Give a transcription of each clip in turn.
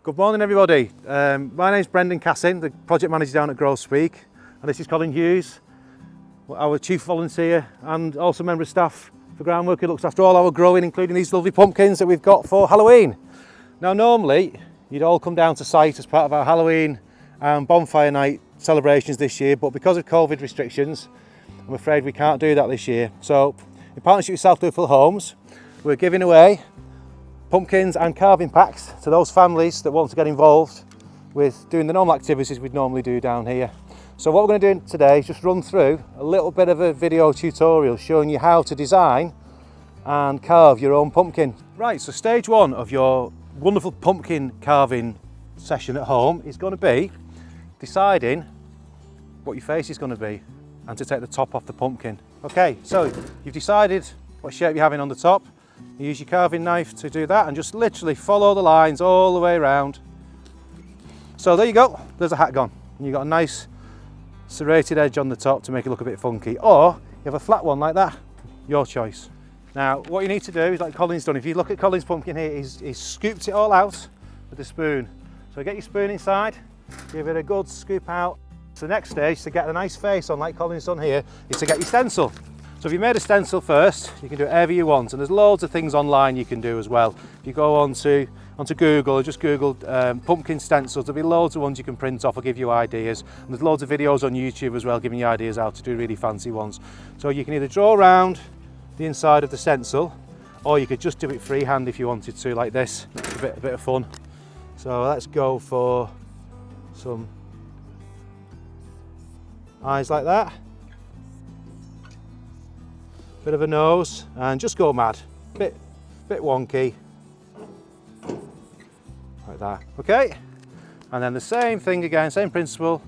Good morning everybody. My name's Brendan Cassin, the project manager down at Grow Speke, and this is Colin Hughes, our chief volunteer and also member of staff for groundwork who looks after all our growing, including these lovely pumpkins that we've got for Halloween. Now normally you'd all come down to site as part of our Halloween bonfire night celebrations this year, but because of COVID restrictions I'm afraid we can't do that this year. So in partnership with South Liverpool Homes, we're giving away pumpkins and carving packs to those families that want to get involved with doing the normal activities we'd normally do down here. So what we're going to do today is just run through a little bit of a video tutorial showing you how to design and carve your own pumpkin. Right, so stage one of your wonderful pumpkin carving session at home is going to be deciding what your face is going to be and to take the top off the pumpkin. Okay, so you've decided what shape you're having on the top. You use your carving knife to do that and just literally follow the lines all the way around. So there you go, there's a hat gone. And you've got a nice serrated edge on the top to make it look a bit funky. Or you have a flat one like that, your choice. Now what you need to do is like Colin's done. If you look at Colin's pumpkin here, he's scooped it all out with a spoon. So get your spoon inside, give it a good scoop out. So the next stage to get a nice face on like Colin's done here is to get your stencil. So if you made a stencil first, you can do whatever you want, and there's loads of things online you can do as well. If you go onto Google or just Google pumpkin stencils, there'll be loads of ones you can print off or give you ideas. And there's loads of videos on YouTube as well giving you ideas how to do really fancy ones. So you can either draw around the inside of the stencil, or you could just do it freehand if you wanted to, like this. A bit of fun. So let's go for some eyes like that. Bit of a nose, and just go mad. Bit wonky. Like that. Okay? And then the same thing again, same principle.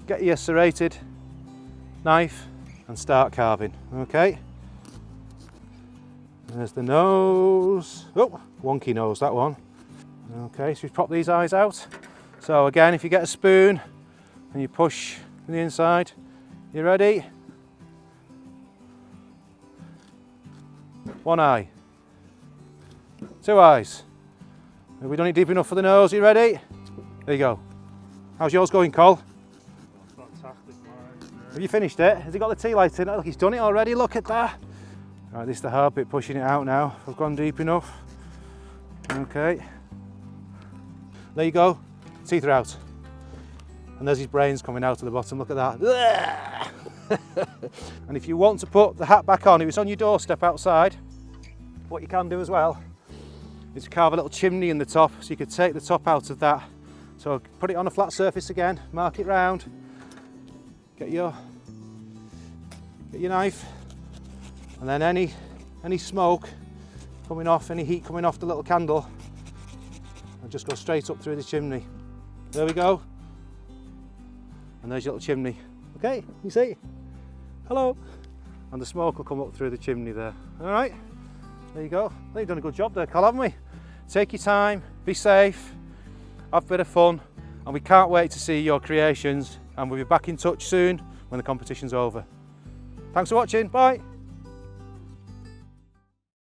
Get your serrated knife and start carving. Okay? There's the nose. Oh, wonky nose, that one. Okay, so we pop these eyes out. So again, if you get a spoon and you push from the inside, you ready? One eye, two eyes. Have we done it deep enough for the nose? You ready? There you go. How's yours going, Col? Fantastic. Have you finished it? Has he got the tea light in it? Look, he's done it already. Look at that. Right, this is the hard bit, pushing it out now. I've gone deep enough. Okay. There you go. Teeth are out. And there's his brains coming out of the bottom. Look at that. And if you want to put the hat back on, if it's on your doorstep outside, what you can do as well is carve a little chimney in the top, so you could take the top out of that. So put it on a flat surface again, mark it round, get your knife, and then any smoke coming off, any heat coming off the little candle, and just go straight up through the chimney. There we go. And there's your little chimney. Okay, you see? Hello. And the smoke will come up through the chimney there. All right, there you go. I think you've done a good job there, Col, haven't we? Take your time, be safe, have a bit of fun, and we can't wait to see your creations, and we'll be back in touch soon when the competition's over. Thanks for watching, bye.